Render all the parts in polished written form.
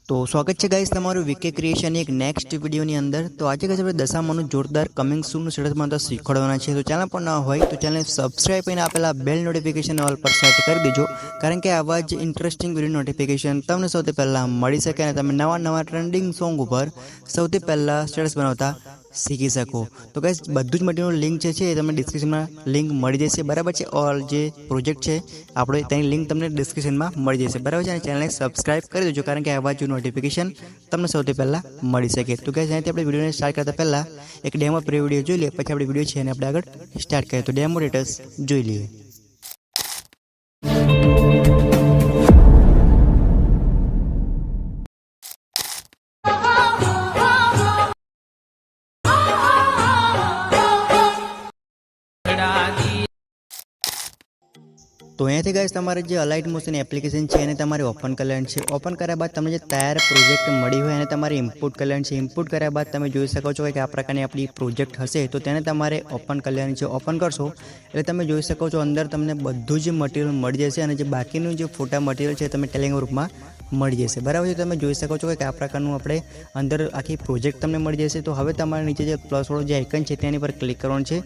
तो स्वागत है गाइस तमारू वीके क्रिएशन एक नेक्स्ट वीडियो ની અંદર। तो आज गाइस આપણે દશામાનું જોરદાર કમિંગ સૂન શરૂઆતમાં તો શીખવાડવાના છે। તો ચેનલ પર ન હોય તો ચેનલ સબસ્ક્રાઇબ કરીને આપેલા બેલ નોટિફિકેશન ઓલ પર સેટ કરી દેજો, કારણ કે આવા જ ઇન્ટરેસ્ટિંગ વિડિયો નોટિફિકેશન તમને સૌથી પહેલા મળી શકે અને તમે નવા ટ્રેન્ડિંગ સોંગ ઉપર સૌથી પહેલા સ્ટેટસ બનાવતા सीखी सको। तो गाइस बधुज मटीरियल लिंक है तमने डिस्क्रिप्शन में लिंक मळी जशे, बराबर है। ऑल जो प्रोजेक्ट है आपणे तेनी लिंक तमने डिस्क्रिप्शन में मळी जशे, बराबर है। चैनल ने सब्सक्राइब कर देजो, कारण के आवा जो नोटिफिकेशन तमने सौथी पहला मळी सके। तो गाइस अहींथी आपणे विडियो ने स्टार्ट करता पहला एक डेमो प्री विडियो जोई लीए, पछी आपणे विडियो छे ने आपणे आगळ स्टार्ट करीए। तो डेमो डिटेल्स जोई लीए। तो अहींथी गाइस तमारे जे अलाइट मोशन एप्लिकेशन है तमारे ओपन कर लेवानुं छे। ओपन कर्या बाद तमने जे तैयार प्रोजेक्ट मळी होय एने तमारे इम्पोर्ट कर लेवानुं छे। इम्पोर्ट कर्या बाद तमे जोई शको छो कि आ प्रकारनी आपणी प्रोजेक्ट हशे, तो तेने तमारे ओपन कर लेवानुं छे। ओपन करशो एटले तमे जोई शको छो अंदर तमने बधुं ज मटीरियल मळी जशे आणि जे बाकीनुं जे फोटा मटीरियल छे तमे टेलिंग ग्रुपमां मळी जशे, बराबर है। तमे जोई शको छो कि आ प्रकारनुं आपणे अंदर आखी प्रोजेक्ट तमने मळी जशे। तो हवे तमारे नीचे जे प्लस वाळो जे आइकन छे तेनी पर क्लिक करवानुं छे।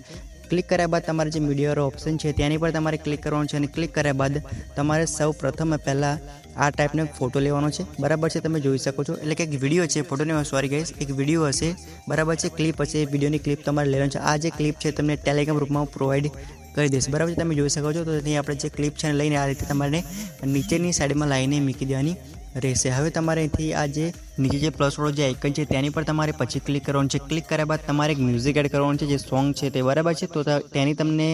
क्लिक कर्या बाद तमारे जो मीडिया वाळो ऑप्शन है तेनी पर तमारे क्लिक करवानुं छे। क्लिक कर्या बाद तमारे सौ प्रथम पहला आ टाइपनो फोटो लेवानो छे, बराबर है। तमे जोई शको छो एटले के एक विडियो है, फोटो नहीं, सॉरी गाइस, एक विडियो हशे, बराबर है। क्लिप हशे, विडियोनी क्लिप तमारे लेवानी छे। आ जे क्लिप है तमने टेलिग्राम ग्रुपमां प्रोवाइड कर देश, बराबर है। तमे जोई शको छो। तो त्यां आपणे जे क्लिप है लईने आ रीते तमारे नीचेनी साइडमां लाईने मूकी देवानी रहेशे। हवे तमारे अहींथी आ जे नीचे जो प्लस वाळो जे आइकन है तेनी पर तमारे पछी क्लिक करवानुं छे। क्लिक कर्या बाद तमारे एक म्यूजिक एड करवानुं छे, जे सॉन्ग है ते, बराबर है। तो तेनी तमने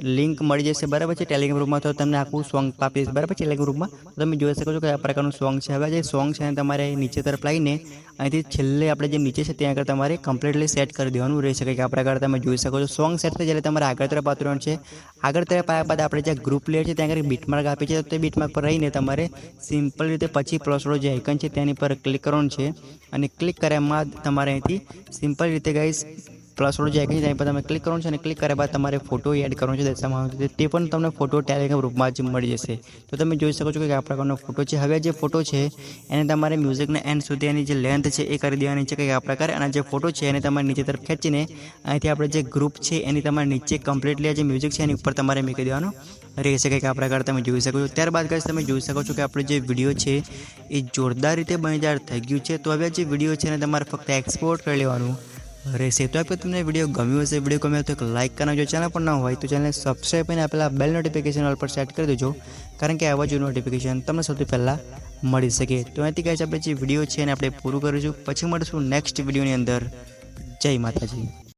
लिंक मळी जशे, बराबर है। टेलिग्राम ग्रुपमां तो तमने आखुं सॉन्ग आपी देशे, बराबर है। टेलिग्राम ग्रुपमां तो तमे जोई शको छो कि आ प्रकारनुं सॉन्ग है। हवे जे सॉन्ग है तमारे नीचे तरफ लावीने અહીંથી છેલ્લે આપણે જે નીચે છે ત્યાં આગળ તમારે કમ્પ્લીટલી સેટ કરી દેવાનું રહેશે, કે આ પ્રકારે તમે જોઈ શકો છો। સોંગ સેટ થઈ જાય તમારે આગળ તરફ આવવાનું છે। આગળ તરફ આવ્યા બાદ આપણે જે ગ્રુપ લેયર છે ત્યાં આગળ બીટમાર્ક આપી છે, તો તે બીટમાર્ક પર રહીને તમારે સિમ્પલ રીતે પછી પ્લસ વાળો જે આઇકન છે તેની પર ક્લિક કરવાનું છે। અને ક્લિક કર્યા બાદ તમારે અહીંથી સિમ્પલ રીતે ગાઈસ प्लस वाळो जे आइकन है पर तमे क्लिक करवानुं छे। क्लिक कर्या बाद तमारे फोटो एड करवानो छे दशामानुं, ते पण तमने फोटो टेलिग्राम ग्रुपमां ज मळी जशे। तो तमे जोई शको छो कि आ प्रकारनो फोटो छे। हवे जे फोटो छे एने तमारे म्यूजिकने एंड सुधी एनी जे लेंथ छे ए करी देवानी छे, कि आ प्रकारे। અને જે ફોટો છે એને તમારે નીચે તરફ ખેંચીને અહીંથી આપણે જે ગ્રુપ છે એની તમારે નીચે કમ્પ્લીટલી જે મ્યુઝિક છે એની ઉપર તમારે મૂકી દેવાનું રહેશે, કે આ પ્રકારે તમે જોઈ શકો છો। ત્યારબાદ ગાઈસ તમે જોઈ શકો છો કે આપણો જે વિડીયો છે એ જોરદાર રીતે બની થઈ ગયું છે। તો હવે જે વિડીયો છે એને તમારે ફક્ત એક્સપોર્ટ કરી લેવાનું રહેશે। तो आपको तुमने वीडियो गम्યું हशे, वीडियो गम्યો तो एक लाइक करना। जो चैनल पर न हो तो चैनल सब्सक्राइब કરીને આપેલા બેલ નોટિફિકેશન ઓલ પર સેટ કરી દેજો, કારણ કે આવા જ નોટિફિકેશન તમને સૌથી પહેલા મળી શકે। તો અહીંથી ગાઈસ આપણે જે વિડીયો છે એને આપણે પૂરું કરીશું, પછી મળીશું નેક્સ્ટ વિડીયોની અંદર। જય માતાજી।